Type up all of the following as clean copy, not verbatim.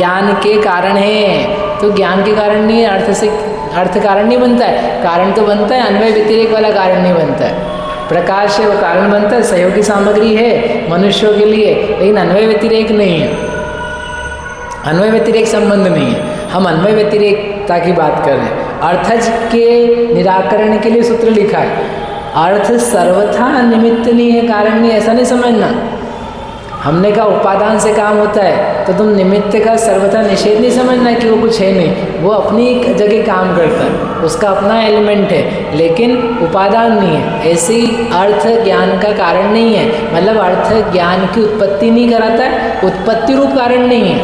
ज्ञान के कारण है, तो ज्ञान के कारण नहीं, अर्थ से अर्थ कारण नहीं बनता है। कारण तो बनता है, अन्वय व्यतिरेक वाला कारण नहीं बनता है। प्रकाश है वो कारण बनता है, सहयोगी सामग्री है मनुष्यों के लिए, लेकिन अन्वय व्यतिरेक नहीं है, अन्वय व्यतिरेक संबंध नहीं है। हम अन्वय व्यतिरेकता की बात कर रहे हैं। अर्थज के निराकरण के लिए सूत्र लिखा है, अर्थ सर्वथा निमित्त नहीं है, कारण नहीं, ऐसा नहीं समझना। हमने कहा उपादान से काम होता है, तो तुम निमित्त का सर्वथा निषेध नहीं समझना कि वो कुछ है नहीं, वो अपनी जगह काम करता है, उसका अपना एलिमेंट है, लेकिन उपादान नहीं है। ऐसे ही अर्थ ज्ञान का कारण नहीं है, मतलब अर्थ ज्ञान की उत्पत्ति नहीं कराता है, उत्पत्ति रूप कारण नहीं है,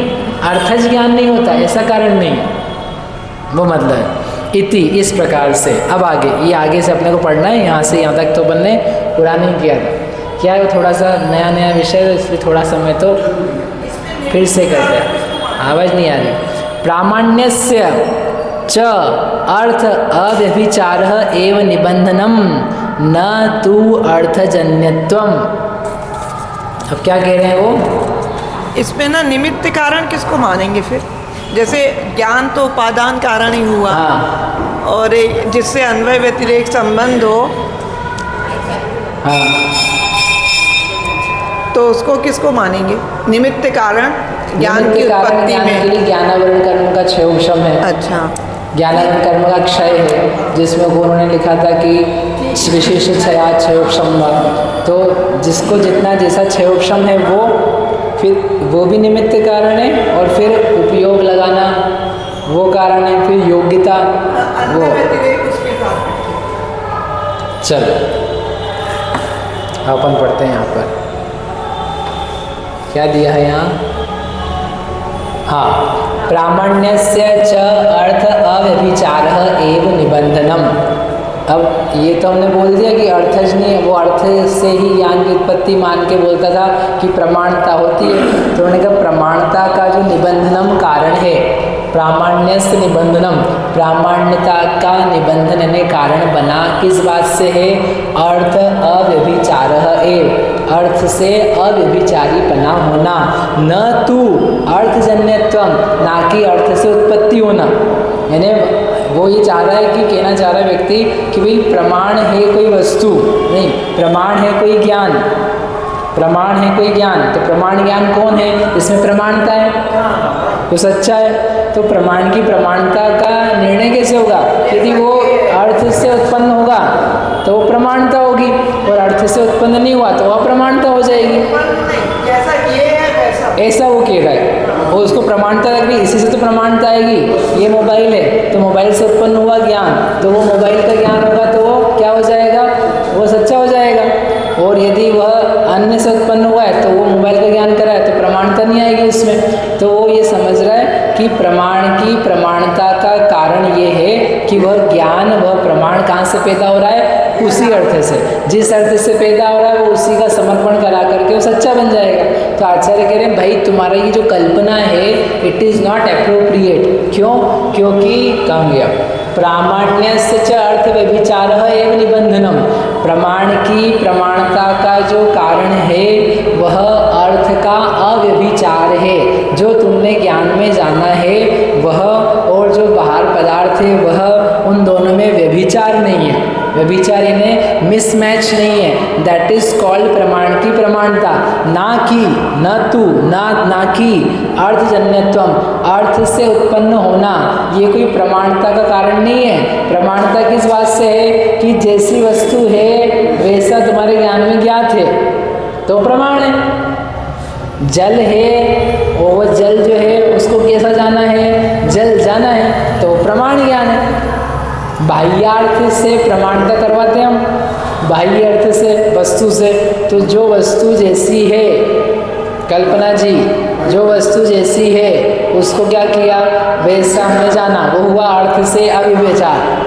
अर्थज ज्ञान नहीं होता, ऐसा कारण नहीं है, वो मतलब है। इति इस प्रकार से। अब आगे, ये आगे से अपने को पढ़ना है, यहाँ से यहाँ तक तो बनने पूरा नहीं किया था। क्या है वो थोड़ा सा नया नया विषय है, इसलिए थोड़ा समय तो फिर से करते हैं। आवाज़ नहीं आ रही। प्रामाण्यस्य च अर्थ अव्यभिचारः एव निबंधनम न तु अर्थजन्यत्वम। अब क्या कह रहे हैं वो, इसमें ना निमित्त कारण किसको मानेंगे फिर? जैसे ज्ञान तो उपादान कारण ही हुआ, हाँ, और जिससे अन्वय व्यतिरेक संबंध हो, हाँ, तो उसको किसको मानेंगे? निमित्त कारण ज्ञान की उत्पत्ति के में। लिए ज्ञानावरण कर्म का क्षय उपशम है। अच्छा, ज्ञानावरण कर्म का क्षय है, जिसमें उन्होंने लिखा था कि विशेष क्षया क्षयोपशम, तो जिसको जितना जैसा क्षयोपशम है वो फिर वो भी निमित्त कारण है, और फिर उपयोग लगाना वो कारण है, फिर योग्यता वो। चलो अपन पढ़ते हैं यहाँ पर क्या दिया है यहाँ। हाँ, प्रामाण्यस्य च अर्थ अव्यभिचारः एव निबंधनम। अब ये तो हमने बोल दिया कि अर्थज नहीं, वो अर्थ से ही ज्ञान की उत्पत्ति मान के बोलता था कि प्रमाणता होती है, तो उन्होंने कहा प्रमाणता का जो निबंधनम कारण है, प्रामाण्यस्य निबंधनम, प्रामाण्यता का निबंधन यानी कारण बना किस बात से है, अर्थ अव्यभिचारः एव, अर्थ से अव्यभिचारी बना होना, न तू अर्थजन्यत्वम, ना कि अर्थ से उत्पत्ति होना। यानी वो ये चाह रहा है कि कहना चाह रहा है व्यक्ति कि भाई प्रमाण है कोई वस्तु नहीं, प्रमाण है कोई ज्ञान, प्रमाण है कोई ज्ञान, तो प्रमाण ज्ञान कौन है, इसमें प्रमाणता है, वो सच्चा है, तो प्रमाण की प्रमाणता का निर्णय कैसे होगा? यदि वो अर्थ से उत्पन्न होगा तो वो प्रमाणता होगी, और अर्थ से उत्पन्न नहीं हुआ तो वह अप्रमाणता हो जाएगी। ऐसा वो कह रहा है, वो उसको प्रमाणता लग रही, इसी से तो प्रमाणता आएगी। ये मोबाइल है तो मोबाइल से उत्पन्न हुआ ज्ञान, तो वो मोबाइल का ज्ञान होगा तो वो क्या हो जाएगा, वो सच्चा हो जाएगा। और यदि वह अन्य से उत्पन्न हुआ है तो वो मोबाइल का ज्ञान करा है तो प्रमाणता नहीं आएगी उसमें। तो वो ये समझ रहा है कि प्रमाण की प्रमाणता का कारण ये है कि वह ज्ञान, वह प्रमाण कहाँ से पैदा हो रहा है, उसी अर्थ से, जिस अर्थ से पैदा हो रहा है वो उसी का समर्पण करा करके वो सच्चा बन जाएगा। तो आचार्य कह रहे हैं भाई तुम्हारा ये जो कल्पना है इट इज़ नॉट अप्रोप्रिएट। क्यों? क्योंकि कहाँ गया, प्रामाण्यस्य च अर्थ व्यभिचारः एव निबंधनम, प्रमाण की प्रमाणता का जो कारण है वह अर्थ का अव्यभिचार है, जो तुमने ज्ञान में जाना है वह, और जो बाहर पदार्थ है वह, उन दोनों में व्यभिचार नहीं है, व्यभिचार यानी मिसमैच नहीं है। दैट इज कॉल्ड प्रमाण की प्रमाणता, ना कि न तू ना कि अर्थजन्यत्वम, अर्थ से उत्पन्न होना ये कोई प्रमाणता का कारण नहीं है। प्रमाणता किस बात से है कि जैसी वस्तु है वैसा तुम्हारे ज्ञान में ज्ञात है तो प्रमाण है। जल है और वो जल जो है उसको कैसा जाना है, जल जाना है तो प्रमाण ज्ञान है। बाह्यार्थ से प्रमाणता करवाते हम, बाह्य अर्थ से, वस्तु से, तो जो वस्तु जैसी है, कल्पना जी जो वस्तु जैसी है उसको क्या किया, वैसा हमने जाना, वो हुआ अर्थ से अव्यभिचार।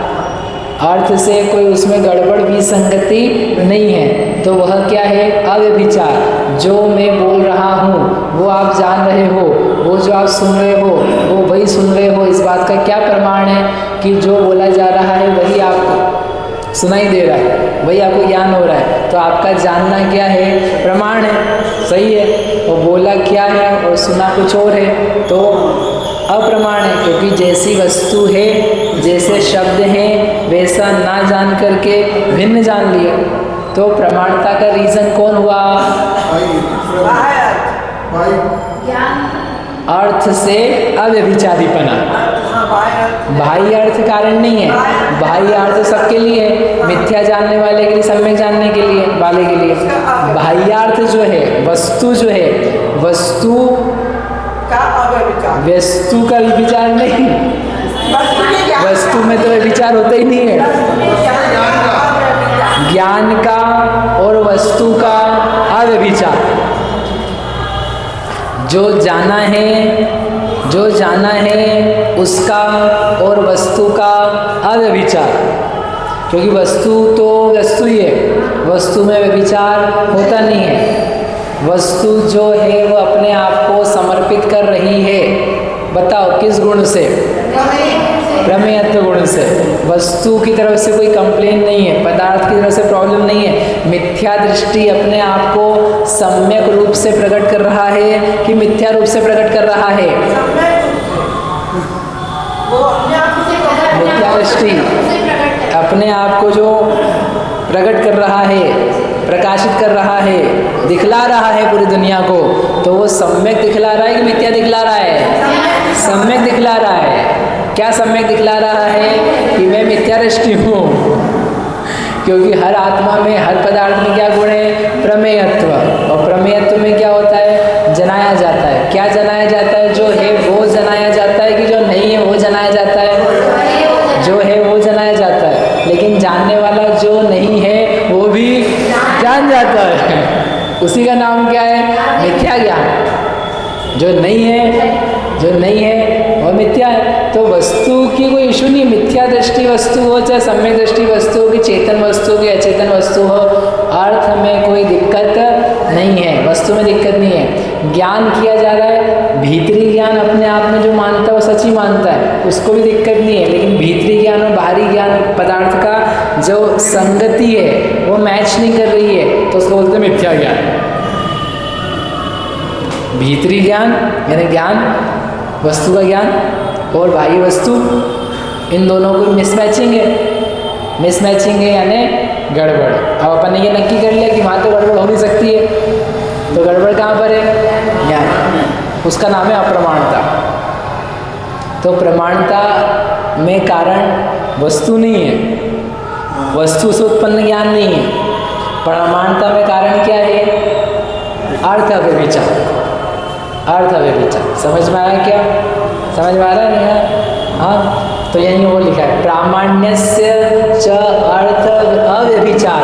अर्थ से कोई उसमें गड़बड़ विसंगति नहीं है तो वह क्या है, अव्यभिचार। जो मैं बोल रहा हूँ वो आप जान रहे हो, वो जो आप सुन रहे हो वो वही सुन रहे हो, इस बात का क्या प्रमाण है कि जो बोला जा रहा है वही आप सुनाई दे रहा है, वही आपको ज्ञान हो रहा है। तो आपका जानना क्या है? प्रमाण है, सही है। वो बोला क्या है और सुना कुछ और है, तो अप्रमाण है। क्योंकि जैसी वस्तु है, जैसे शब्द हैं, वैसा ना जान करके भिन्न जान लिया। तो प्रमाणता का रीज़न कौन हुआ? अर्थ से अव्यभिचारीपना। बाह्य अर्थ कारण नहीं है, बाह्य अर्थ सबके लिए है, मिथ्या जानने वाले के लिए, सम्यक जानने के लिए वाले के लिए। बाह्यार्थ जो है, वस्तु जो है, वस्तु का विचार नहीं, वस्तु में तो विचार होता ही नहीं है। ज्ञान का और वस्तु का अव्यभिचार। जो जाना है उसका और वस्तु का अव्यभिचार। क्योंकि वस्तु तो वस्तु ही है, वस्तु में व्यभिचार होता नहीं है। वस्तु जो है वो अपने आप को समर्पित कर रही है, बताओ किस गुण से? प्रमेयत्व गुण से। वस्तु की तरफ से कोई कंप्लेन नहीं है, पदार्थ की तरफ से प्रॉब्लम नहीं है। मिथ्या दृष्टि अपने आप को सम्यक रूप से प्रकट कर रहा है कि मिथ्या रूप से प्रकट कर रहा है? मिथ्या दृष्टि अपने आप को जो प्रकट कर रहा है, प्रकाशित कर रहा है, दिखला रहा है पूरी दुनिया को, तो वो सम्यक दिखला रहा है कि मिथ्या दिखला रहा है? सम्यक दिखला रहा है। क्या सम्यक दिखला रहा है? कि मैं मिथ्या दृष्टि हूँ। क्योंकि हर आत्मा में, हर पदार्थ में क्या गुण है? प्रमेयत्व। और प्रमेयत्व में क्या होता है? जनाया जाता है। क्या जनाया जाता है? जो है वो जनाया जाता है कि जो नहीं है वो जनाया जाता है? जो है वो जनाया जाता है। लेकिन जानने वाला जो नहीं है वो भी जान जाता है। उसी का नाम क्या है? मिथ्या ज्ञान। जो नहीं है वह मिथ्या है। तो वस्तु की कोई इशू नहीं, मिथ्या दृष्टि वस्तु हो चाहे सम्यक दृष्टि वस्तु हो, कि चेतन वस्तु की अचेतन वस्तु हो, अर्थ में कोई दिक्कत नहीं है, वस्तु में दिक्कत नहीं है। ज्ञान किया जा रहा है, भीतरी ज्ञान अपने आप में जो मानता है वो सच ही मानता है, उसको भी दिक्कत नहीं है। लेकिन भीतरी ज्ञान और बाहरी ज्ञान पदार्थ का जो संगति है वो मैच नहीं कर रही है, तो उसको बोलते हैं मिथ्या ज्ञान। भीतरी ज्ञान यानी ज्ञान, वस्तु का ज्ञान और बाह्य वस्तु, इन दोनों को मिसमैचिंग है यानी गड़बड़। अब अपन ने ये नक्की कर लिया कि वहाँ तो गड़बड़ हो नहीं सकती है, तो गड़बड़ कहाँ पर है? ज्ञान। उसका नाम है अप्रमाणता। तो प्रमाणता में कारण वस्तु नहीं है, वस्तु से उत्पन्न ज्ञान नहीं है। प्रमाणता में कारण क्या है? अर्थ अव्यभिचार। अर्थ अव्यभिचार। समझ में आया क्या? समझ में आ रहा है नहीं? हाँ, तो यही वो लिखा है, प्रामाण्यस्य च अर्थ अव्यभिचार।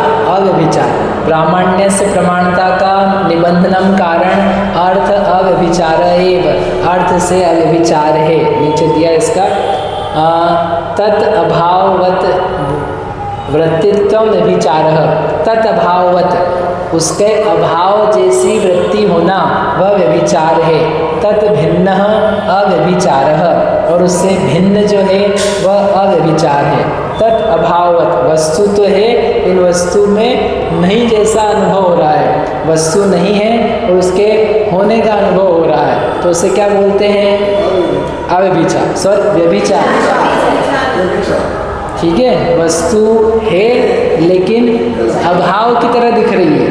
प्रामाण्य से प्रमाणता का निबंधनम कारण अर्थ अव्यभिचार एव, अर्थ से अव्यभिचार है। नीचे दिया इसका, तत् अभाववत वृत्तित्व व्यभिचारः। तत् अभाववत, उसके अभाव जैसी वृत्ति होना वह व्यभिचार है। तत् भिन्न अव्यभिचारः, और उससे भिन्न जो है वह अव्यभिचार है। तत् अभाववत, वस्तु तो है, इन वस्तु में नहीं जैसा अनुभव हो रहा है, वस्तु नहीं है और उसके होने का अनुभव हो रहा है, तो उसे क्या बोलते हैं? अव्यभिचार, व्यभिचार। ठीक है, वस्तु है लेकिन अभाव की तरह दिख रही है,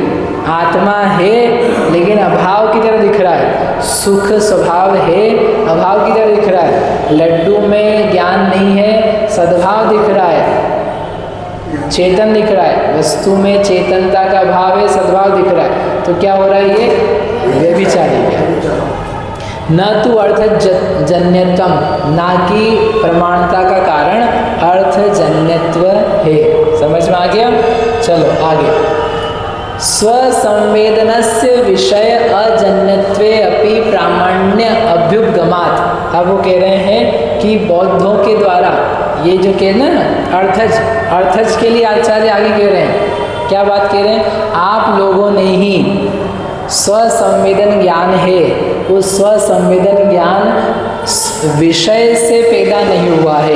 आत्मा है लेकिन अभाव की तरह दिख रहा है, सुख स्वभाव है अभाव की तरह दिख रहा है, लड्डू में ज्ञान नहीं है सद्भाव दिख रहा है, चेतन दिख रहा है, वस्तु में चेतनता का अभाव है सद्भाव दिख रहा है, तो क्या हो रहा है? ये व्यभिचारी है। न तो अर्थ जन्यत्वम, ना कि प्रमाणता का कारण अर्थ जन्यत्व है। समझ में आ गया? चलो आगे। स्वसंवेदनस्य विषय अजन्यत्वे अपि प्रामाण्य अभ्युपगमात्। अब वो कह रहे हैं कि बौद्धों के द्वारा ये जो कह रहे हैं ना अर्थज के लिए आचार्य आगे कह रहे हैं, क्या बात कह रहे हैं? आप लोगों ने ही स्वसंवेदन ज्ञान है, उस स्वसंवेदन ज्ञान विषय से पैदा नहीं हुआ है,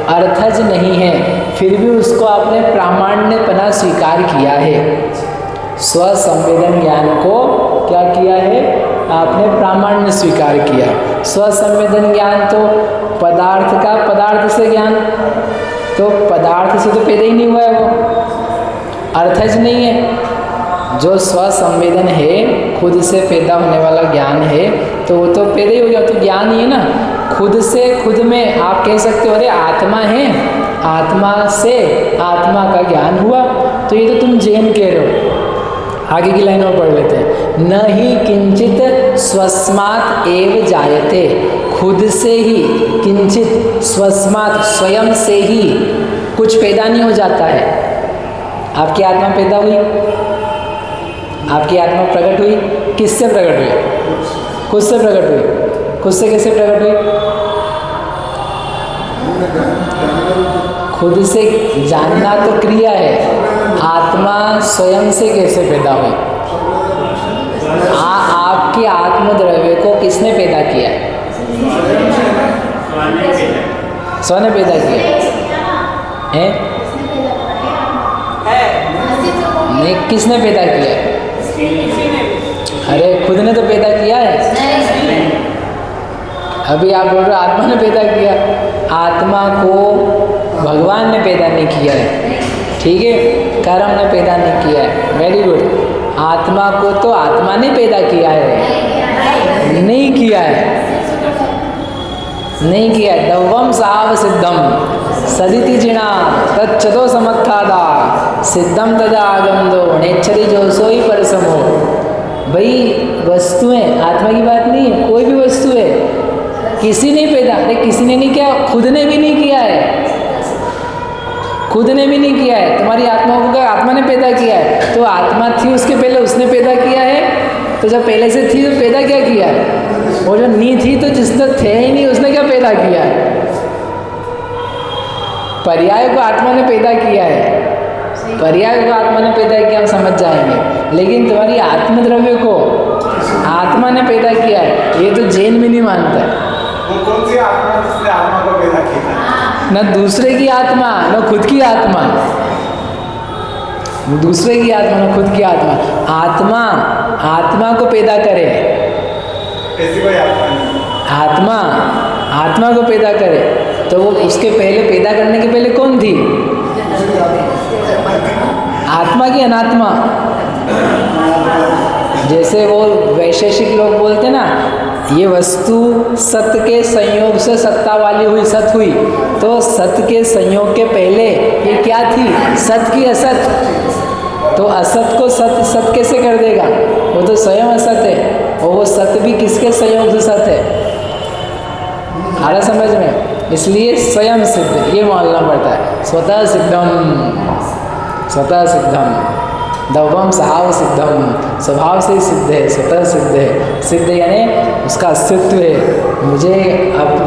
अर्थज नहीं है, फिर भी उसको आपने प्रामाण्यपना स्वीकार किया है। स्वसंवेदन ज्ञान को क्या किया है? आपने प्रामाण्य स्वीकार किया। स्वसंवेदन ज्ञान तो पदार्थ का पदार्थ से ज्ञान, तो पदार्थ से तो पैदा ही नहीं हुआ है, वो अर्थज नहीं है। जो स्वसंवेदन है, खुद से पैदा होने वाला ज्ञान है, तो वो तो पैदा ही हो गया, तो ज्ञान ही है ना। खुद से खुद में आप कह सकते हो अरे आत्मा है, आत्मा से आत्मा का ज्ञान हुआ, तो ये तो तुम जैन कह रहे हो। आगे की लाइन में पढ़ लेते हैं। न ही किंचित स्वस्मात् एव जायते, खुद से ही, किंचित स्वस्मात् स्वयं से ही कुछ पैदा नहीं हो जाता है। आपकी आत्मा पैदा हुई, आपकी आत्मा प्रकट हुई, किससे प्रकट हुई? खुद से प्रकट हुई। खुद से कैसे प्रकट हुई? खुद से जानना तो क्रिया है, आत्मा स्वयं से कैसे पैदा हुई? आपके आत्मद्रव्य को किसने पैदा किया है? स्व ने पैदा किया है? नहीं, किसने पैदा किया है? अरे खुद ने तो पैदा किया है। अभी आप बोल रहे हो आत्मा ने पैदा किया, आत्मा को भगवान ने पैदा नहीं किया है, ठीक है, कर्म ने पैदा नहीं किया है। Very good. आत्मा को तो आत्मा ने पैदा किया है, नहीं किया है, नहीं किया है। दवम साव सिद्धम सदिति जिणा तच्चतो समत्थादा सिद्धम तदा आगम दो नेच्छति जो सोई परसमो। भाई वस्तुएं, आत्मा की बात नहीं है, कोई भी वस्तु है, किसी ने पैदा, अरे किसी ने नहीं किया, खुद ने भी नहीं किया है, खुद ने भी नहीं किया है। तुम्हारी आत्मा को क्या आत्मा ने पैदा किया है? तो आत्मा थी उसके पहले उसने पैदा किया है, तो जब पहले से थी तो पैदा क्या किया है? वो जो नहीं थी तो जिसने थे ही नहीं उसने क्या पैदा किया है? पर्याय को आत्मा ने पैदा किया है, पर्याय को आत्मा ने पैदा किया, हम समझ जाएंगे। लेकिन तुम्हारी आत्मद्रव्य को आत्मा ने पैदा किया है, ये तो जैन भी नहीं मानता है। वो कौन सी आत्मा जिसने आत्मा को पैदा किया? न दूसरे की आत्मा, न खुद की आत्मा, दूसरे की आत्मा न खुद की आत्मा। आत्मा आत्मा को पैदा करे, ऐसी कोई आत्मा नहीं। आत्मा आत्मा को पैदा करे, तो वो उसके पहले पैदा करने के पहले कौन थी? आत्मा की अनात्मा। जैसे वो वैशेषिक लोग बोलते ना, ये वस्तु सत्य के संयोग से सत्ता वाली हुई, सत हुई, तो सत्य के संयोग के पहले ये क्या थी? सत्य की असत। तो असत को सत्य सत्य कैसे कर देगा? वो तो स्वयं असत है, और वो सत्य भी किसके संयोग से सत्य है? आ रहा समझ में? इसलिए स्वयं सिद्ध ये मानना पड़ता है। स्वतः सिद्धम, स्वतः सिद्धम, दवम स्वभाव सिद्धम, स्वभाव से ही सिद्ध है, स्वतः सिद्ध है। सिद्ध यानी उसका अस्तित्व है। मुझे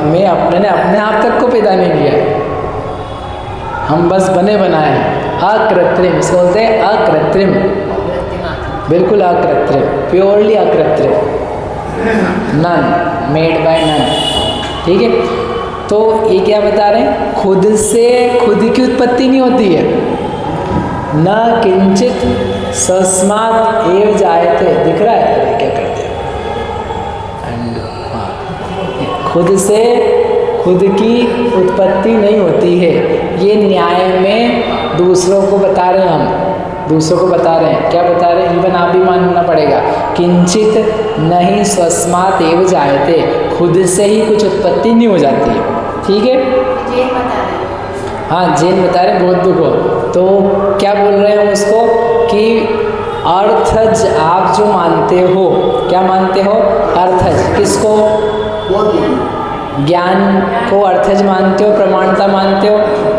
मैं अपने आप तक को पैदा नहीं किया, हम बस बने बनाए हैं। अकृत्रिम, इसको बोलते हैं अकृत्रिम, बिल्कुल अकृत्रिम, प्योरली अकृत्रिम, नन, मेड बाय नन, ठीक है। तो ये क्या बता रहे हैं? खुद से खुद की उत्पत्ति नहीं होती है। न किंचित सस्मात् एव जायते, दिख रहा है? अरे क्या करते हैं? खुद से खुद की उत्पत्ति नहीं होती है। ये न्याय में दूसरों को बता रहे हैं, हम दूसरों को बता रहे हैं। क्या बता रहे हैं? इवन आप भी मानना पड़ेगा। किंचित नहीं स्वस्मात् एव जायते, खुद से ही कुछ उत्पत्ति नहीं हो जाती है, ठीक है। जैन बता रहे हैं। हाँ, जैन बता रहे बौद्ध को। तो क्या बोल रहे हैं उसको कि अर्थज आप जो मानते हो, क्या मानते हो? अर्थज किसको? ज्ञान को अर्थज मानते हो, प्रमाणता मानते हो।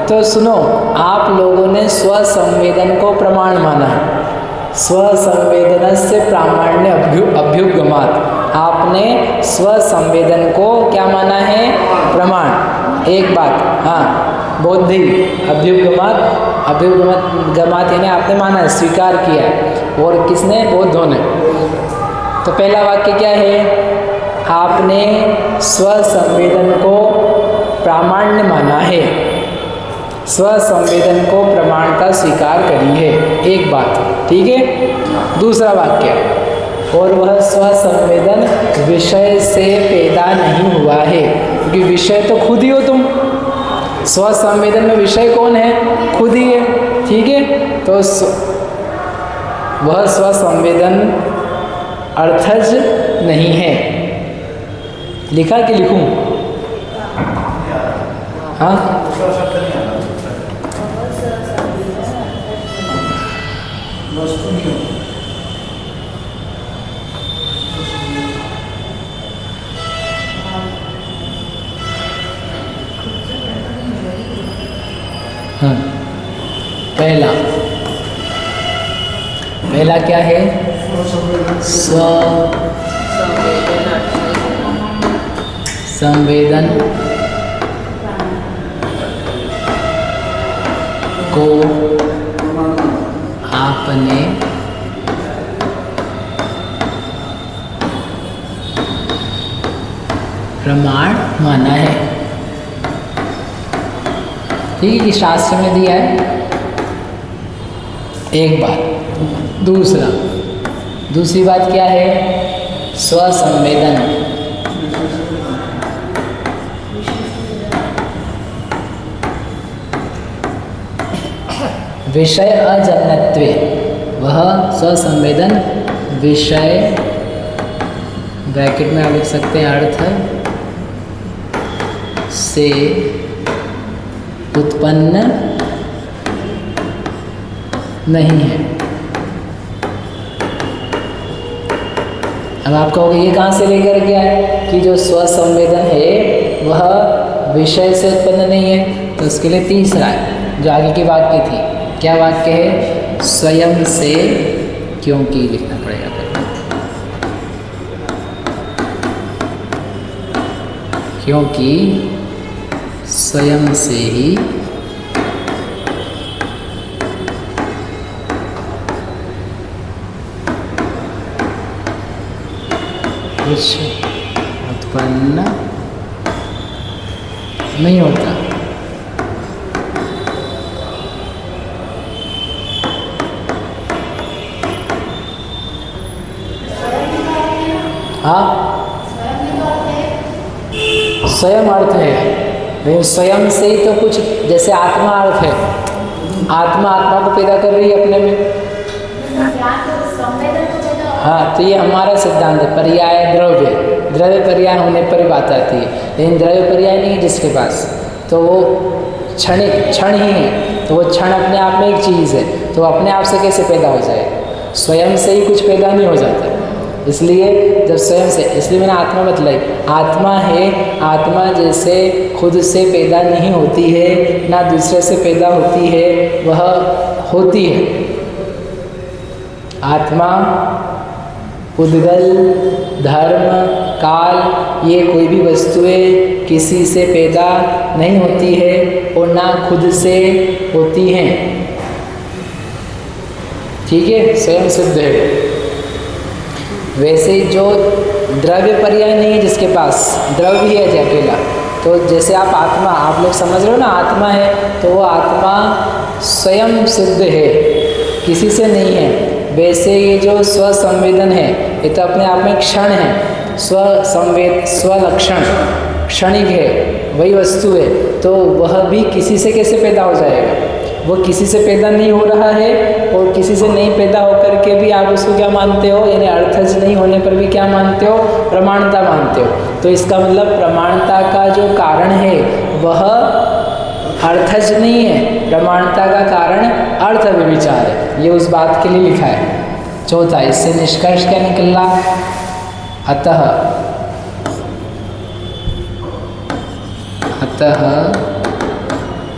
तो सुनो, आप लोगों ने स्वसंवेदन को प्रमाण माना है। स्वसंवेदन से प्रामाण्य अभ्युपगमात्, आपने स्वसंवेदन को क्या माना है? प्रमाण। एक बात, हाँ, बौद्धि अभ्युपगमात् यानी आपने माना है, स्वीकार किया है। और किसने? बौद्धों ने। तो पहला वाक्य क्या है? आपने स्वसंवेदन को प्रामाण्य माना है, स्वसंवेदन को प्रमाणता स्वीकार करी है, एक बात, ठीक है। दूसरा वाक्य, और वह स्वसंवेदन विषय से पैदा नहीं हुआ है, क्योंकि विषय तो खुद ही हो तुम, स्वसंवेदन में विषय कौन है? खुद ही है, ठीक है। तो वह स्वसंवेदन अर्थज नहीं है। लिखा कि लिखूं? हाँ, हाँ, पहला क्या है? संवेदन को आपने प्रमाण माना है, ठीक है, शास्त्र में दिया है, एक बात। दूसरी बात क्या है? स्वसंवेदन विषय अजन्यत्वे, वह स्वसंवेदन विषय, ब्रैकेट में आप लिख सकते हैं अर्थ से उत्पन्न नहीं है। अब आप कहोगे ये कहाँ से लेकर के आए कि जो स्वसंवेदन है वह विषय से उत्पन्न नहीं है? तो उसके लिए तीसरा है जो आगे की वाक्य थी। क्या वाक्य है? स्वयं से, क्योंकि लिखना पड़ेगा फिर, क्योंकि स्वयं से ही कुछ उत्पन्न नहीं होता। हाँ, स्वयं अर्थ है, लेकिन स्वयं से ही तो कुछ, जैसे आत्मा अर्थ है, आत्मा को पैदा कर रही है अपने में। हाँ, तो ये हमारा सिद्धांत है, पर्याय द्रव्य पर्याय होने पर ही बात आती है, लेकिन द्रव्य पर्याय नहीं है जिसके पास, तो वो क्षण ही है, तो वो क्षण अपने आप में एक चीज़ है, तो अपने आप से कैसे पैदा हो जाए? स्वयं से ही कुछ पैदा नहीं हो जाता। इसलिए जब स्वयं से, इसलिए मैंने आत्मा बतलाई, आत्मा है, आत्मा जैसे खुद से पैदा नहीं होती है, ना दूसरे से पैदा होती है, वह होती है। आत्मा, उद्गल, धर्म, काल, ये कोई भी वस्तुएं किसी से पैदा नहीं होती है और ना खुद से होती हैं, ठीक है, स्वयं सिद्ध है। वैसे जो द्रव्य पर्याय नहीं है जिसके पास, द्रव्य ही है अकेला, तो जैसे आप लोग समझ रहे हो ना, आत्मा है, तो वो आत्मा स्वयं सिद्ध है, किसी से नहीं है। वैसे ये जो स्वसंवेदन है, ये तो अपने आप में क्षण है, स्वलक्षण क्षणिक है, वही वस्तु है, तो वह भी किसी से कैसे पैदा हो जाएगा? वो किसी से पैदा नहीं हो रहा है, और किसी से नहीं पैदा होकर के भी आप उसको क्या मानते हो? यानी अर्थज नहीं होने पर भी क्या मानते हो? प्रमाणता मानते हो। तो इसका मतलब प्रमाणता का जो कारण है वह अर्थज नहीं है, प्रमाणता का कारण अर्थ व्यभिचार है। ये उस बात के लिए लिखा है। चौथा, इससे निष्कर्ष क्या निकला? अतः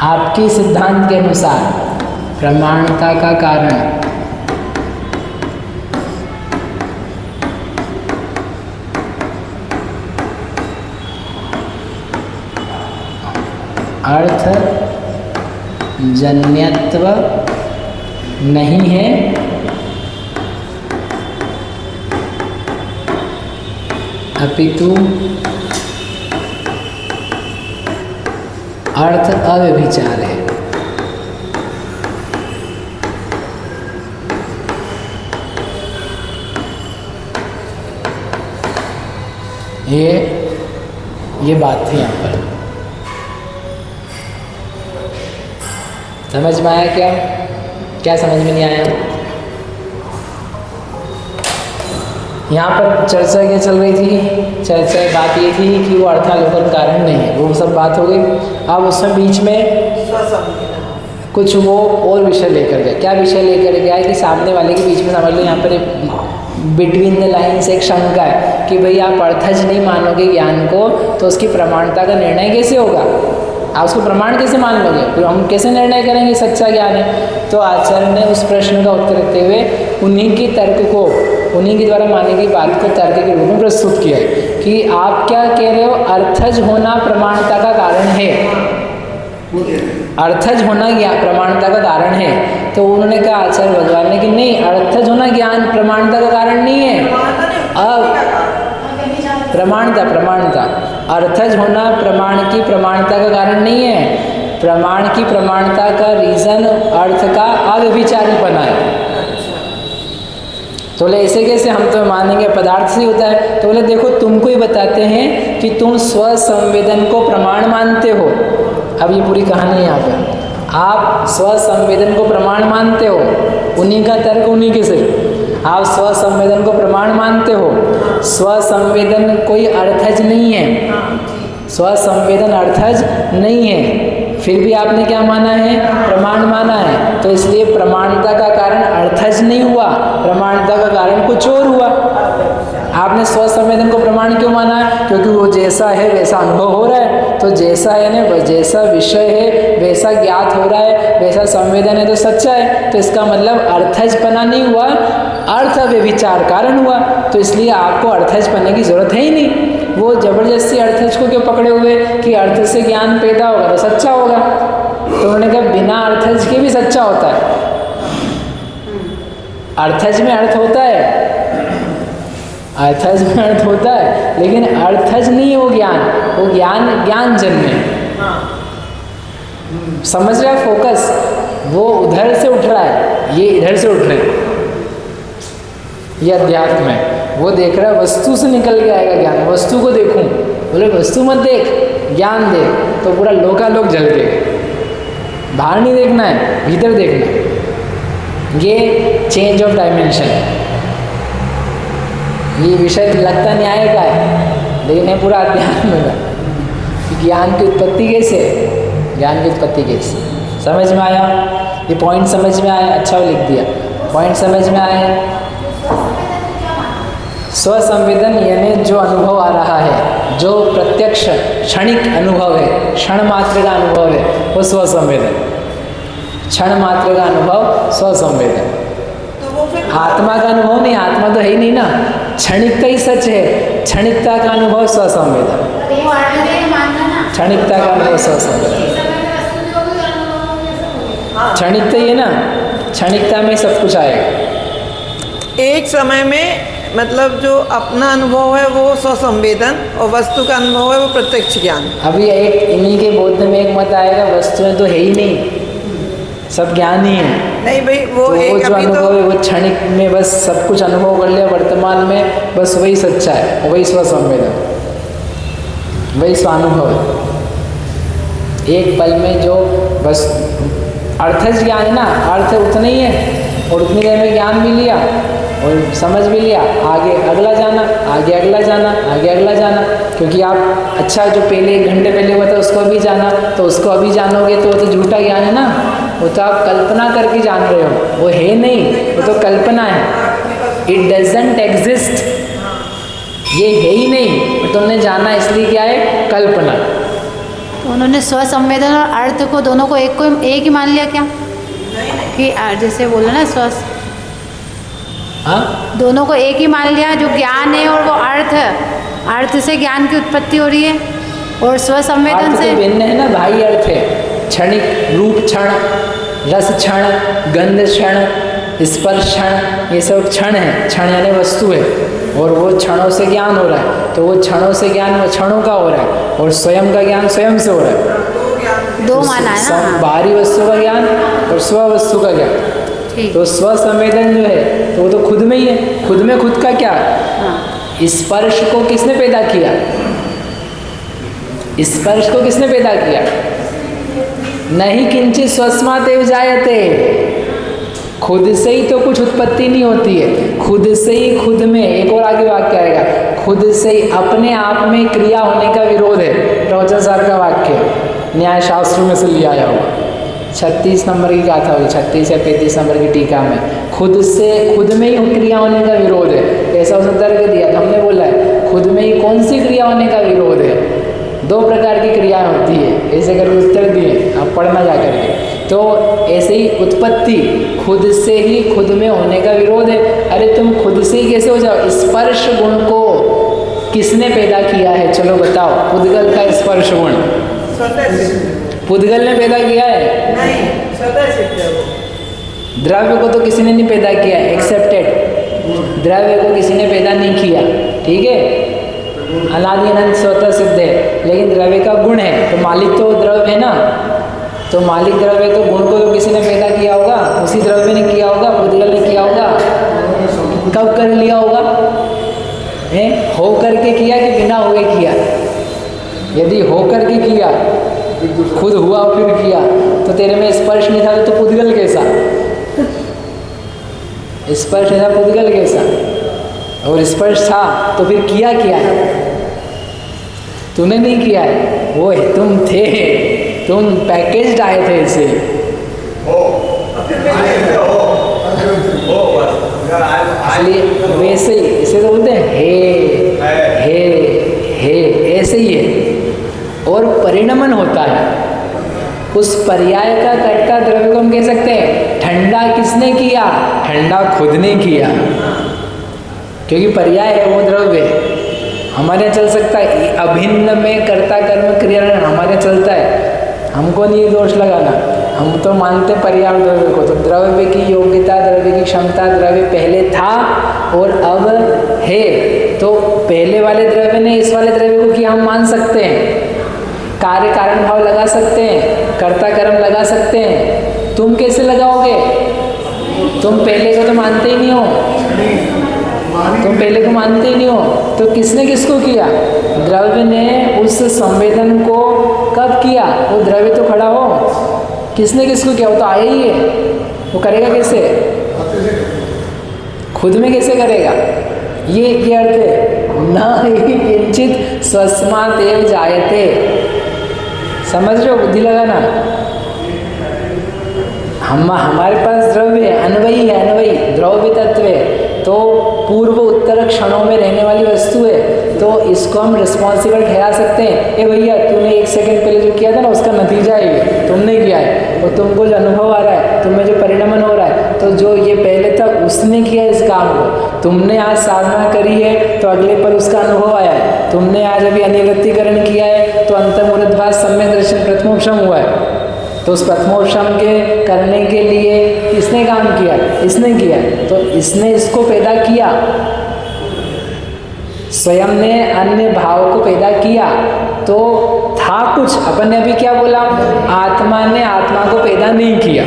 आपके सिद्धांत के अनुसार प्रमाणता का कारण अर्थ जन्यत्व नहीं है, अपितु अर्थ अव्यभिचार है। ये बात थी यहाँ पर। समझ में आया क्या? क्या समझ में नहीं आया? यहाँ पर चर्चा क्या चल रही थी? चर्चा बात ये थी कि वो अर्थालोकन कारण नहीं है, वो सब बात हो गई। अब उसमें बीच में कुछ वो और विषय लेकर गया। क्या विषय लेकर गया है कि सामने वाले के बीच में समझ लो, यहाँ पर बिटवीन द लाइन्स एक शंका है कि भाई आप अर्थज नहीं मानोगे ज्ञान को, तो उसकी प्रमाणता का निर्णय कैसे होगा? आप उसको प्रमाण कैसे मान लोगे? फिर हम कैसे निर्णय करेंगे सच्चा ज्ञान है? तो आचार्य ने उस प्रश्न का उत्तर देते हुए उन्हीं के तर्क को, उन्हीं के द्वारा मानी गई बात को तर्क के रूप में प्रस्तुत किया है कि आप क्या कह रहे हो, अर्थज होना प्रमाणता का कारण है। अर्थज होना ज्ञान प्रमाणता का कारण है। तो उन्होंने कहा आचार्य भगवान ने कि नहीं, अर्थज होना ज्ञान प्रमाणता का कारण नहीं है। अब प्रमाणता अर्थज होना प्रमाण की प्रमाणता का कारण नहीं है। प्रमाण की प्रमाणता का रीजन अर्थ का अव्यभिचारीपना है। तो बोले ऐसे कैसे, हम तो मानेंगे पदार्थ से होता है। तो बोले देखो, तुमको ही बताते हैं कि तुम स्वसंवेदन को प्रमाण मानते हो। अब ये पूरी कहानी है यहाँ पर। आप स्वसंवेदन को प्रमाण मानते हो, उन्हीं का तर्क उन्हीं के सिर। आप स्वसंवेदन को प्रमाण मानते हो। स्वसंवेदन कोई अर्थज नहीं है, स्वसंवेदन अर्थज नहीं है, फिर भी आपने क्या माना है? प्रमाण माना है। तो इसलिए प्रमाणता का कारण अर्थज नहीं हुआ, प्रमाणता का कारण कुछ और हुआ। आपने स्वसंवेदन को प्रमाण क्यों माना? क्योंकि वो जैसा है वैसा अनुभव हो रहा है। तो जैसा है ना, जैसा विषय है वैसा ज्ञात हो रहा है, वैसा संवेदन है तो सच्चा है। तो इसका मतलब अर्थजपना नहीं हुआ, अर्थ व्यभिचार कारण हुआ। तो इसलिए आपको अर्थज पढ़ने की जरूरत है ही नहीं। वो जबरदस्ती अर्थज को क्यों पकड़े हुए कि अर्थ से ज्ञान पैदा होगा तो सच्चा होगा? तो उन्होंने कहा बिना अर्थज के भी सच्चा होता है। अर्थज में अर्थ होता है, अर्थज में अर्थ होता है, लेकिन अर्थज नहीं है वो ज्ञान। वो ज्ञान जन्य है। समझ रहा है फोकस? वो उधर से उठ रहा है, ये इधर से उठ रहे हैं। ये अध्यात्म है। वो देख रहा है वस्तु से निकल के आएगा ज्ञान। वस्तु को देखूं, बोले वस्तु मत देख, ज्ञान देख, तो पूरा लोकालोक जल गए। बाहर नहीं देखना है, भीतर देखना है। ये चेंज ऑफ डायमेंशन है। ये विषय लगता न्याय का है, लेकिन है पूरा अध्यात्म का। ज्ञान की उत्पत्ति कैसे? ज्ञान की उत्पत्ति कैसे? समझ में आया? ये पॉइंट समझ में आया? अच्छा लिख दिया, पॉइंट समझ में आया। स्वसंवेदन यानी जो अनुभव आ रहा है, जो प्रत्यक्ष क्षणिक अनुभव है, क्षण मात्र का अनुभव है, वो स्वसंवेदन। क्षण मात्र का अनुभव स्वसंवेदन। आत्मा का अनुभव नहीं, आत्मा तो है ही नहीं ना। क्षणिकता ही सच है। क्षणिकता का अनुभव स्वसंवेदन, क्षणिकता का अनुभव स्वसंवेदन। क्षणिकता ही है ना, क्षणिकता में सब कुछ आएगा। एक समय में मतलब जो अपना अनुभव है वो स्वसंवेदन और वस्तु का अनुभव है वो प्रत्यक्ष ज्ञान। अभी एक इन्हीं के बोध में एक मत आएगा वस्तुएं तो है ही नहीं, सब ज्ञान ही है। नहीं भाई, वो तो एक जो अभी अनुभव तो है वो क्षणिक में बस सब कुछ अनुभव कर लिया वर्तमान में, बस वही सच्चा है, वही स्वसंवेदन, वही स्वानुभव है। एक पल में जो बस अर्थज ज्ञान है ना, अर्थ उतना ही है और उतनी देर में ज्ञान भी लिया और समझ भी लिया, आगे अगला जाना, आगे अगला जाना, आगे अगला जाना। क्योंकि आप अच्छा जो पहले 1 घंटे पहले हुआ था उसको अभी जाना, तो उसको अभी जानोगे तो वो तो झूठा ज्ञान है ना। वो तो आप कल्पना करके जान रहे हो, वो है नहीं, वो तो कल्पना है। इट डजंट एग्जिस्ट, ये है ही नहीं, तो तुमने जाना इसलिए क्या है? कल्पना। तो उन्होंने स्वसंवेदन और अर्थ को दोनों को एक ही मान लिया क्या? कि जैसे बोलो ना स्व, हाँ, दोनों को एक ही मान लिया। जो ज्ञान है और वो अर्थ है, अर्थ से ज्ञान की उत्पत्ति हो रही है और स्वसंवेदन अर्थ से तो भिन्न है ना, बाह्य अर्थ है। क्षणिक रूप क्षण, रस क्षण, गंध क्षण, स्पर्श क्षण, ये सब क्षण है। क्षण यानी वस्तु है, और वो क्षणों से ज्ञान हो रहा है, तो वो क्षणों से ज्ञान क्षणों का हो रहा है, और स्वयं का ज्ञान स्वयं से हो रहा है। दो माना है सब ना। बाहरी वस्तु का ज्ञान और स्व वस्तु का ज्ञान। ठीक। तो स्व संवेदन जो है तो वो तो खुद में ही है। खुद में खुद का क्या? हाँ। स्पर्श को किसने पैदा किया? स्पर्श को किसने पैदा किया? नहीं किंचित स्वस्मात् एव जायते, खुद से ही तो कुछ उत्पत्ति नहीं होती है। खुद से ही खुद में, एक और आगे वाक्य आएगा, खुद से ही अपने आप में क्रिया होने का विरोध है। प्रवचन सार का वाक्य न्याय शास्त्र में से लिया आया होगा, 36 नंबर की गाथा होगी, 36 या 35 नंबर की टीका में। खुद से खुद में ही क्रिया होने का विरोध है, ऐसा उसने तर्क दिया। तो हमने बोला है खुद में ही कौन सी क्रिया होने का विरोध है? 2 प्रकार की क्रियाएं होती है, ऐसे करके उत्तर दिए, आप पढ़ना जा करके। तो ऐसे ही उत्पत्ति खुद से ही खुद में होने का विरोध है। अरे तुम खुद से ही कैसे हो जाओ? स्पर्श गुण को किसने पैदा किया है? चलो बताओ। पुद्गल का स्पर्श गुण स्वतः सिद्ध पुद्गल ने पैदा किया है? नहीं, स्वतः सिद्ध है वो। द्रव्य को तो किसी ने नहीं पैदा किया, एक्सेप्टेड। द्रव्य को किसी ने पैदा नहीं किया, ठीक है, अनादि अनंत स्वतः सिद्ध है। लेकिन द्रव्य का गुण है, तो मालिक तो द्रव्य है ना, तो मालिक द्रव्य तो गुण को तो किसी ने पैदा किया होगा, उसी द्रव्य ने किया होगा, पुद्गल ने किया होगा। कब कर लिया होगा? है हो करके किया कि बिना हुए किया? यदि हो करके किया, खुद हुआ और फिर किया, तो तेरे में स्पर्श नहीं था तो पुद्गल कैसा? स्पर्श नहीं था, पुद्गल कैसा? और स्पर्श था तो फिर किया क्या है? तूने नहीं किया है, वो है, तुम थे, तुम पैकेज आए थे इसे। हो आए थे, हो बस अगर इसलिए वैसे ही इसे तो बोलते हैं हे ऐसे ही है। और परिणमन होता है, उस पर्याय का कर्ता द्रव्य को हम कह सकते हैं। ठंडा किसने किया? ठंडा खुद ने किया, क्योंकि पर्याय है वो द्रव्य। हमारे यहाँ चल सकता है अभिन्न में कर्ता कर्म क्रिया हमारे यहाँ चलता है, हमको नहीं दोष लगाना, हम तो मानते पर्याय द्रव्य को। तो द्रव्य की योग्यता, द्रव्य की क्षमता, द्रव्य पहले था और अब है, तो पहले वाले द्रव्य ने इस वाले द्रव्य को किया, हम मान सकते हैं। कार्य कारण भाव लगा सकते हैं, कर्ता कर्म लगा सकते हैं। तुम कैसे लगाओगे? तुम पहले को तो मानते ही नहीं हो, तुम पहले को मानते ही नहीं हो। तो किसने किसको किया? द्रव्य ने उस संवेदन को कब किया? वो द्रव्य तो खड़ा हो, किसने किसको किया? वो तो आया ही है, वो करेगा कैसे? खुद में कैसे करेगा? ये अर्थ है ना ही किंचित स्वस्मात् एव जायते। समझ रहे हो? बुद्धि लगाना। हमारे पास द्रव्य है, अन्वयी है, अन्वयी द्रव्य तत्व है, तो पूर्व उत्तर क्षणों में रहने वाली वस्तु है, तो इसको हम रिस्पॉन्सिबल ठहरा सकते हैं। ए भैया तूने 1 सेकंड पहले जो किया था ना, उसका नतीजा है ये, तुमने किया है, और तुमको जो अनुभव आ रहा है, तुम्हें जो परिणमन हो रहा है, तो जो ये पहले था उसने किया इस काम को। तुमने आज साधना करी है तो अगले पल उसका अनुभव आया है। तुमने आज अभी अनिवृत्तिकरण किया है तो अंतर्मुखभास सम्यक दर्शन प्रथमोपशम हुआ है। तो उस प्रथमोपशम के करने के लिए किसने काम किया? इसने किया। तो इसने इसको पैदा किया, स्वयं ने अन्य भाव को पैदा किया, तो था कुछ। अपन ने अभी क्या बोला? आत्मा ने आत्मा को पैदा नहीं किया।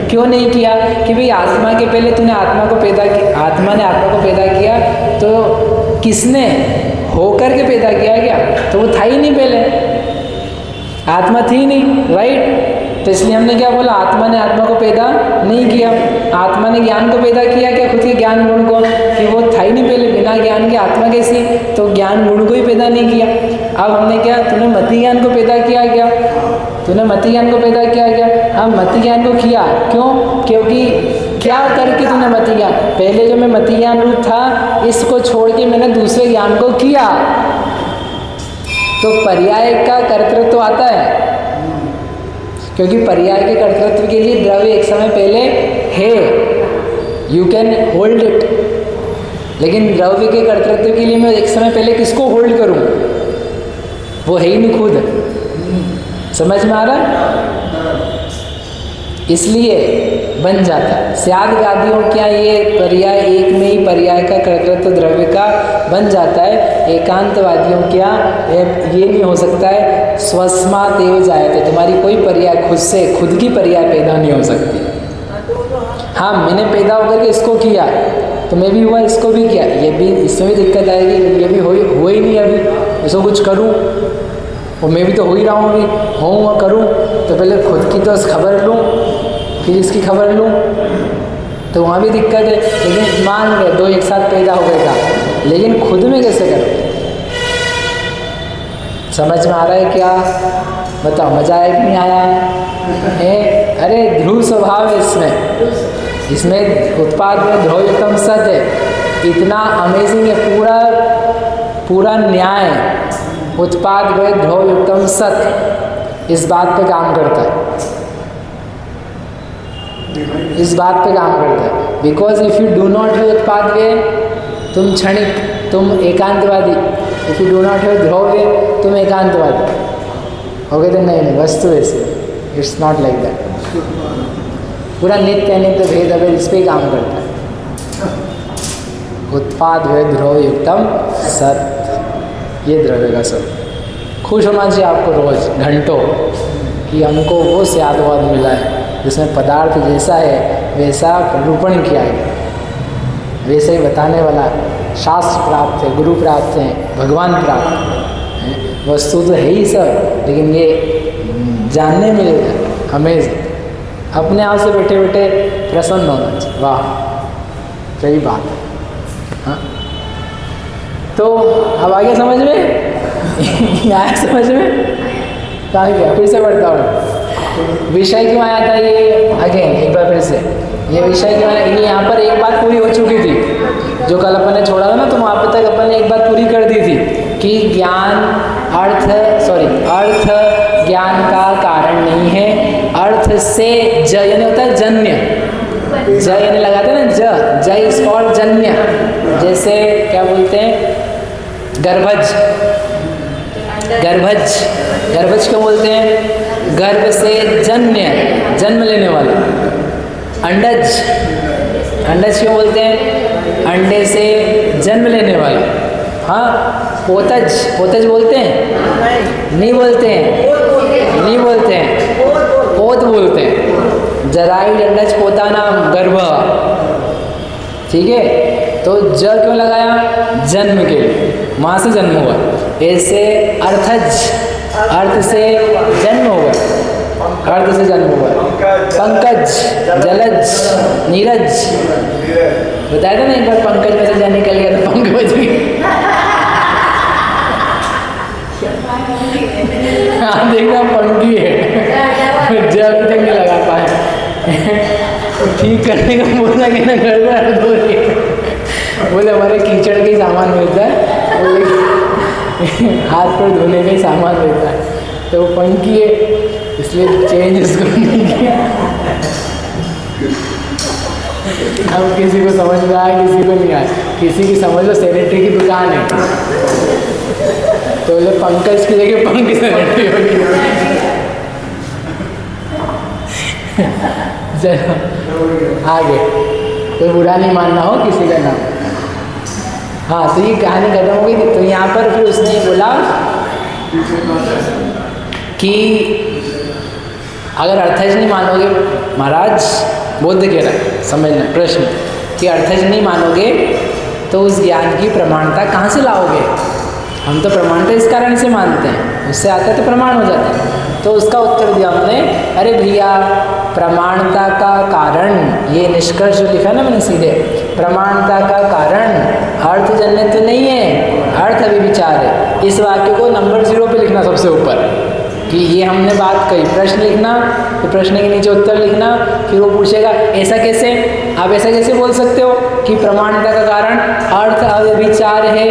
क्यों नहीं किया? कि भाई आत्मा के पहले तूने आत्मा को पैदा किया, आत्मा ने आत्मा को पैदा किया, तो किसने होकर के पैदा किया क्या? तो वो था ही नहीं, पहले आत्मा थी नहीं, राइट? तो इसलिए हमने क्या बोला? आत्मा ने आत्मा को पैदा नहीं किया। आत्मा ने ज्ञान को पैदा किया क्या? खुद के ज्ञान गुण को, कि वो था ही नहीं पहले, बिना ज्ञान के आत्मा कैसी? तो ज्ञान गुण को ही पैदा नहीं किया। अब हमने क्या? तूने मति ज्ञान को पैदा किया क्या? तूने मति ज्ञान को पैदा किया क्या? हाँ, मति ज्ञान को किया। क्यों? क्योंकि क्या करके तूने मति ज्ञान, पहले जो मैं मति ज्ञान रूप था, इसको छोड़ के मैंने दूसरे ज्ञान को किया, तो पर्याय का कर्तृत्व तो आता है। क्योंकि पर्याय के कर्तृत्व के लिए द्रव्य एक समय पहले है, यू कैन होल्ड इट। लेकिन द्रव्य के कर्तृत्व के लिए मैं एक समय पहले किसको होल्ड करूं? वो है ही नहीं खुद। समझ में आ रहा है? इसलिए बन जाता है। स्याद्गादियों क्या ये पर्याय एक में ही पर्याय का कर्तृत्व द्रव्य का बन जाता है। एकांतवादियों क्या ये नहीं हो सकता है स्वस्मात् एव जायते, तुम्हारी कोई पर्याय खुद से खुद की पर्याय पैदा नहीं हो सकती। हाँ मैंने पैदा होकर के इसको किया तो मैं भी हुआ, इसको भी किया, ये भी इसमें भी दिक्कत आएगी, ये भी हुआ ही नहीं अभी, इसको कुछ करूँ और मैं भी तो हो ही रहा हूँ, अभी हूँ करूँ तो पहले खुद की तो खबर लूँ फिर इसकी खबर लूँ, तो वहाँ भी दिक्कत है। लेकिन मान गए दो एक साथ पैदा हो गएगा, लेकिन खुद में कैसे करोगे? समझ में आ रहा है क्या? बताओ, मजा आया कि नहीं आया है? अरे ध्रुव स्वभाव है इसमें उत्पाद में ध्रुवयुक्तम सत है, इतना अमेजिंग है, पूरा न्याय उत्पाद में ध्रुवयुक्तम सत इस बात पे काम करता है, इस बात पे काम करता है। Because if you do not है उत्पाद वे तुम क्षणिक, तुम एकांतवादी, इफ़ यू डू नॉट है ध्रुव्य तुम एकांतवादी हो गए। तो नहीं वस्तु ऐसे, इट्स नॉट लाइक दैट। पूरा नित्य नित्य भेद अगर इस पर काम करता है। उत्पाद वे ध्रुवयुक्तम सत, ये द्रव्य का सब खुश होना चाहिए आपको रोज घंटों कि हमको वो स्यादवाद मिला है जिसमें पदार्थ जैसा है वैसा निरूपण किया है, वैसे ही बताने वाला शास्त्र प्राप्त है, गुरु प्राप्त है, भगवान प्राप्त है। वस्तु तो है ही सब, लेकिन ये जानने मिलेगा हमें अपने आप से बैठे बैठे प्रसन्न होना चाहिए। वाह सही बात है। हाँ तो अब आगे समझ में आया? समझ में कहाँ गया? फिर से पढ़ता हूँ। विषय क्यों आया था ये? अगेन एक बार फिर से ये विषय क्यों आया? ये यहाँ पर एक बात पूरी हो चुकी थी, जो कल अपन ने छोड़ा था ना, तो वहाँ पर तक अपन ने एक बात पूरी कर दी थी कि ज्ञान अर्थ ज्ञान का कारण नहीं है। अर्थ से ज यानी होता है जन्य, ज यानी लगाते हैं ना, ज इज फॉर जन्य। जैसे क्या बोलते हैं गर्भज, गर्भज क्यों बोलते हैं? गर्भ से जन्य, जन्म लेने वाला। अंडज क्यों बोलते हैं? अंडे से जन्म लेने वाला। हाँ पोतज बोलते हैं? नहीं बोलते हैं, पोत बोलते हैं। जराई अंडज पोता नाम गर्भ, ठीक है। तो ज क्यों लगाया? जन्म के लिए, माँ से जन्म हुआ। ऐसे अर्थज, अर्थ से जन्म हुआ, अर्थ से जन्म हुआ। पंकज, जलज, नीरज, बताया था ना एक बार, पंकज में से जल निकल गया तो पंख बज गई। हाँ देखना पंखी है, जब तक नहीं लगा पाए। ठीक करने का बोलना कि ना गड़बड़ हो रही है, बोले हमारे कीचड़ का ही सामान मिलता है, बोले हाथ पर धोने का ही सामान मिलता है, तो वो पंखी है इसलिए चेंज इसको नहीं किया। अब किसी को समझ में आया, किसी को नहीं आया। किसी की समझ लो सैनिटरी की दुकान है, तो बोले पंकज की जगह पंख सैनिटरी होगी। चलो आगे, कोई बुरा नहीं मानना हो किसी का नाम। हाँ तो ये कहानी खत्म हो गई थी। तो यहाँ पर फिर उसने ये बोला कि अगर अर्थज नहीं मानोगे, महाराज बुद्ध कह रहा है, समझना प्रश्न कि अर्थज नहीं मानोगे तो उस ज्ञान की प्रमाणता कहाँ से लाओगे? हम तो प्रमाणता इस कारण से मानते हैं, उससे आता है तो प्रमाण हो जाता है। तो उसका उत्तर दिया हमने, अरे भैया प्रमाणता का कारण, ये निष्कर्ष जो लिखा ना मैंने सीधे, प्रमाणता का कारण अर्थजन्य तो नहीं है, अर्थ अभिविचार है। इस वाक्य को नंबर 0 पे लिखना सबसे ऊपर, कि ये हमने बात कही। प्रश्न लिखना, फिर प्रश्न के नीचे उत्तर लिखना, फिर वो पूछेगा ऐसा कैसे, आप ऐसा कैसे बोल सकते हो कि प्रमाणता का कारण अर्थ अव्यभिचार है,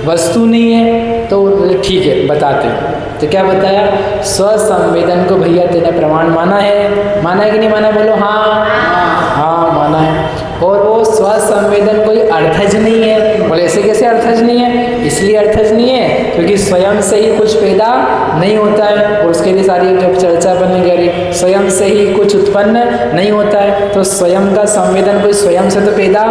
वस्तु नहीं है? तो ठीक है बताते हैं। तो क्या बताया? स्वसंवेदन को भैया तेने प्रमाण माना है, माना है कि नहीं माना? बोलो हाँ, हाँ माना है। और वो स्वसंवेदन कोई अर्थज नहीं है। बोले ऐसे कैसे अर्थज नहीं है? इसलिए अर्थज नहीं है क्योंकि स्वयं से ही कुछ पैदा नहीं होता है, और उसके लिए सारी जब चर्चा बनने जा रही, स्वयं से ही कुछ उत्पन्न नहीं होता है, तो स्वयं का संवेदन कोई स्वयं से तो पैदा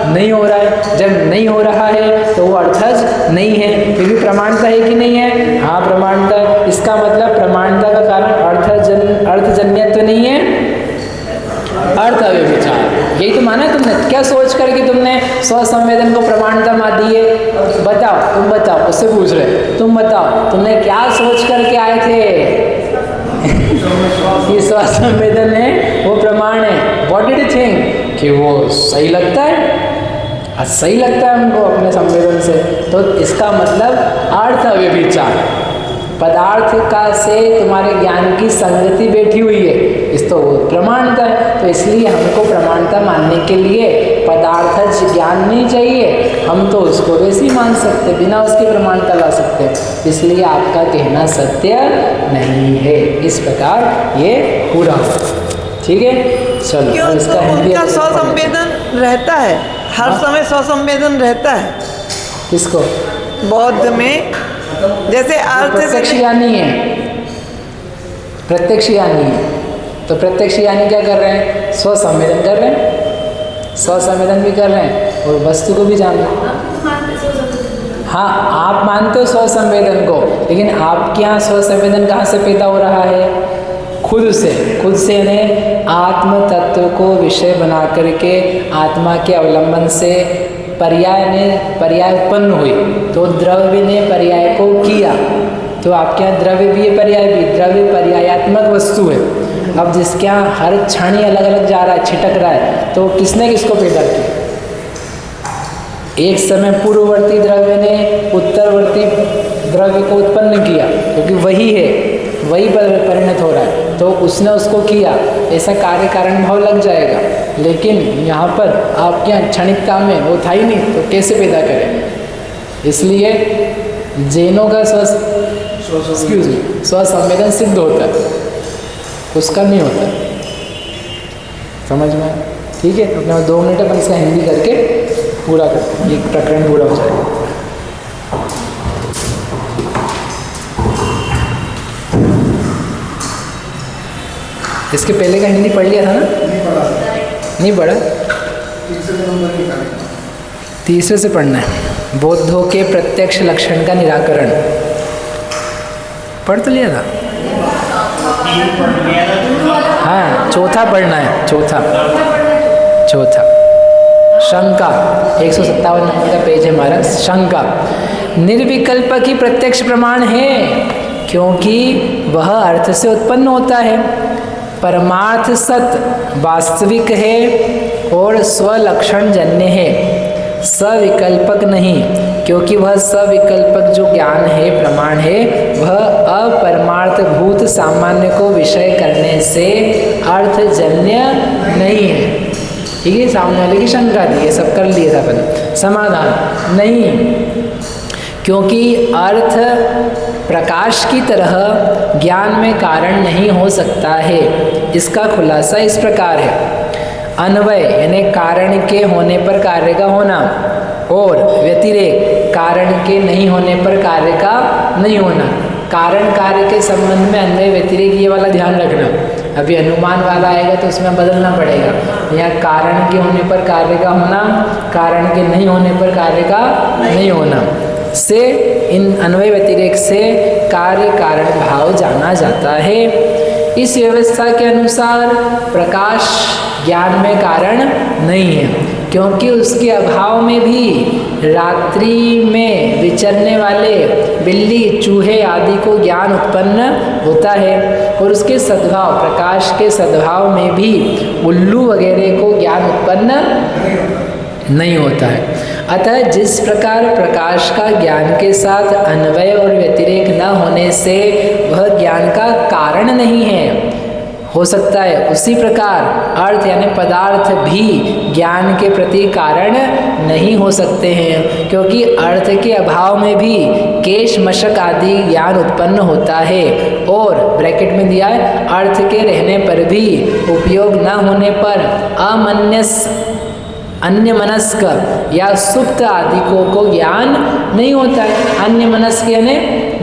नहीं हो रहा है। जब नहीं हो रहा है तो वो अर्थज नहीं है, क्योंकि प्रमाणता है कि नहीं है? हाँ प्रमाणता है। इसका मतलब प्रमाणता का कारण अर्थजन्यत्व नहीं है, अर्थ अव्यभिचार। यही तो माना तुमने। क्या सोच करके तुमने स्वसंवेदन को प्रमाणता मान दी है? बताओ, तुम बताओ, उससे पूछ रहे, तुम बताओ तुमने क्या सोच करके आए थे कि स्वसंवेदन है वो प्रमाण है? व्हाट डिड यू थिंक कि वो सही लगता है? सही लगता है हमको अपने संवेदन से, तो इसका मतलब अर्थ अव्यभिचार, पदार्थ का से तुम्हारे ज्ञान की संगति बैठी हुई है, इस तो प्रमाणता है। तो इसलिए हमको प्रमाणता मानने के लिए पदार्थ ज्ञान नहीं चाहिए, हम तो उसको वैसे ही मान सकते, बिना उसकी प्रमाणता ला सकते। इसलिए आपका कहना सत्य नहीं है। इस प्रकार ये पूरा, ठीक है? चलो, क्यों? इसका तो हिंदी उनका स्वसंवेदन रहता है, हर समय स्वसंवेदन रहता है। किसको? बौद्ध में जैसे अर्थ प्रत्यक्ष ज्ञानी है, प्रत्यक्ष ज्ञानी है, तो प्रत्यक्ष ज्ञानी क्या कर रहे हैं? स्वसंवेदन कर रहे हैं, स्वसंवेदन भी कर रहे हैं और वस्तु को भी जान रहे हैं। हाँ, आप मानते हो स्वसंवेदन को, लेकिन आपके यहाँ स्वसंवेदन कहाँ से पैदा हो रहा है? खुद से ने आत्म तत्व को विषय बना करके आत्मा के अवलंबन से पर्याय उत्पन्न हुई, तो द्रव्य ने पर्याय को किया। तो आपके यहाँ द्रव्य भी है, पर्याय भी। द्रव्य पर्यायात्मक वस्तु है। अब जिसके यहाँ हर क्षण ही अलग अलग जा रहा है, छिटक रहा है, तो किसने किसको पैदा किया? एक समय पूर्ववर्ती द्रव्य ने उत्तरवर्ती द्रव्य को उत्पन्न किया, क्योंकि वही है, वही परिणत हो रहा है, तो उसने उसको किया। ऐसा कार्य कारण भाव लग जाएगा। लेकिन यहाँ पर आपके यहाँ क्षणिकता में वो था ही नहीं, तो कैसे पैदा करें? इसलिए जैनों का स्वसंवेदन सिद्ध होता है, उसका नहीं होता। समझ में? ठीक है, अपने 2 मिनट अपन इसका हिंदी करके पूरा करते हैं, ये प्रकरण पूरा हो जाएगा। इसके पहले का हिंदी पढ़ लिया था ना? नहीं पढ़ा? तीसरे से पढ़ना है। बौद्धों के प्रत्यक्ष लक्षण का निराकरण पढ़ तो लिया था। हाँ, चौथा पढ़ना है, चौथा शंका, 157 नंबर का पेज है हमारा। शंका, निर्विकल्प की प्रत्यक्ष प्रमाण है क्योंकि वह अर्थ से उत्पन्न होता है। परमार्थ सत्य वास्तविक है और स्वलक्षण जन्य है, सविकल्पक नहीं, क्योंकि वह सविकल्पक जो ज्ञान है, प्रमाण है, वह अपरमार्थ भूत सामान्य को विषय करने से अर्थजन्य नहीं है। ठीक है, सामने वाले की शंका दी है, सब कर लिए था अपन। समाधान, नहीं, क्योंकि अर्थ प्रकाश की तरह ज्ञान में कारण नहीं हो सकता है। इसका खुलासा इस प्रकार है। अन्वय यानी कारण के होने पर कार्य का होना, और व्यतिरेक कारण के नहीं होने पर कार्य का नहीं होना। कारण कार्य के संबंध में अन्वय व्यतिरेक ये वाला ध्यान रखना। अभी अनुमान वाला आएगा तो उसमें बदलना पड़ेगा। यहाँ कारण के होने पर कार्य का होना, कारण के नहीं होने पर कार्य का नहीं होना से, इन अन्वय व्यतिरेक से कार्य कारण भाव जाना जाता है। इस व्यवस्था के अनुसार प्रकाश ज्ञान में कारण नहीं है, क्योंकि उसके अभाव में भी रात्रि में विचरने वाले बिल्ली, चूहे आदि को ज्ञान उत्पन्न होता है, और उसके सद्भाव, प्रकाश के सद्भाव में भी उल्लू वगैरह को ज्ञान उत्पन्न नहीं होता है। अतः जिस प्रकार प्रकाश का ज्ञान के साथ अन्वय और व्यतिरेक न होने से वह ज्ञान का कारण नहीं है, हो सकता है, उसी प्रकार अर्थ यानी पदार्थ भी ज्ञान के प्रति कारण नहीं हो सकते हैं, क्योंकि अर्थ के अभाव में भी केश, मशक आदि ज्ञान उत्पन्न होता है, और ब्रैकेट में दिया है अर्थ के रहने पर भी उपयोग न होने पर अमन्यस अन्य मनस्क या सुप्त आदि को ज्ञान नहीं होता है। अन्य मनस्क यानी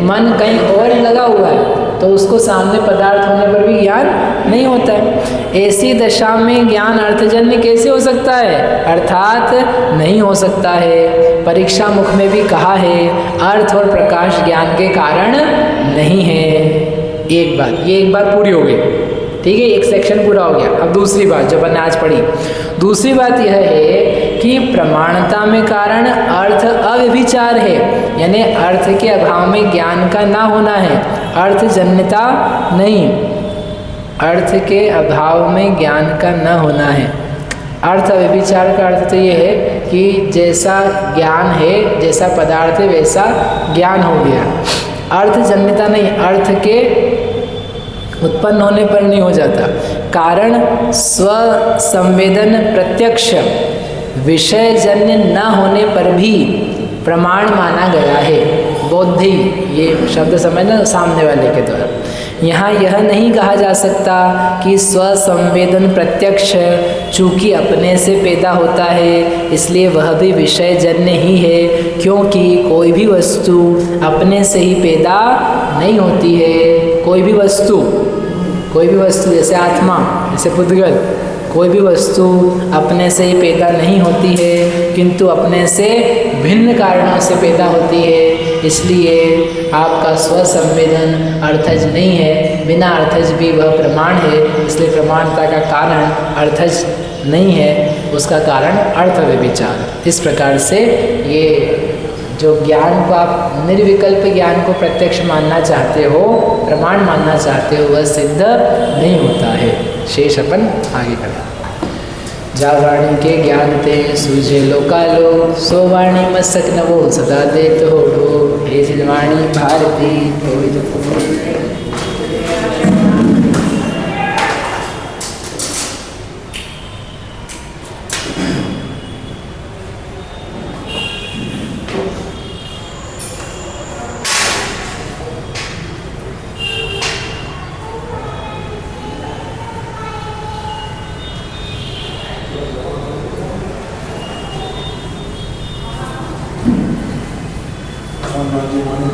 मन कहीं और लगा हुआ है तो उसको सामने पदार्थ होने पर भी ज्ञान नहीं होता है। ऐसी दशा में ज्ञान अर्थजन्य कैसे हो सकता है? अर्थात नहीं हो सकता है। परीक्षा मुख में भी कहा है अर्थ और प्रकाश ज्ञान के कारण नहीं है। एक बात पूरी हो गई, ठीक है, एक सेक्शन पूरा हो गया। अब दूसरी बात जो मैंने आज पढ़ी, दूसरी बात यह है कि प्रमाणता में कारण अर्थ अव्यभिचार है, यानी अर्थ के अभाव में ज्ञान का ना होना है, अर्थ जन्यता नहीं, अर्थ के अभाव में ज्ञान का न होना है। अर्थ अव्यभिचार का अर्थ तो ये है कि जैसा ज्ञान है, जैसा पदार्थ है वैसा ज्ञान हो गया। अर्थ जन्यता नहीं, अर्थ के उत्पन्न होने पर नहीं हो जाता। कारण स्व संवेदन प्रत्यक्ष विषय जन्य न होने पर भी प्रमाण माना गया है। बोधि, ये शब्द समझना सामने वाले के द्वारा। यहाँ यह नहीं कहा जा सकता कि स्व संवेदन प्रत्यक्ष चूँकि अपने से पैदा होता है इसलिए वह भी विषय जन्य ही है, क्योंकि कोई भी वस्तु अपने से ही पैदा नहीं होती है। कोई भी वस्तु जैसे आत्मा, जैसे पुद्गल, कोई भी वस्तु अपने से ही पैदा नहीं होती है किंतु अपने से भिन्न कारणों से पैदा होती है। इसलिए आपका स्वसंवेदन अर्थज नहीं है, बिना अर्थज भी वह प्रमाण है, इसलिए प्रमाणता का कारण अर्थज नहीं है, उसका कारण अर्थ व्यभिचार। इस प्रकार से ये जो ज्ञान को आप निर्विकल्प ज्ञान को प्रत्यक्ष मानना चाहते हो, प्रमाण मानना चाहते हो, वह सिद्ध नहीं होता है। शेष अपन आगे करें। जा वाणी के ज्ञान ते सूझे लोकालो, सो वाणी मस्तक नवो सदा देत हो। हे जिनवाणी भारती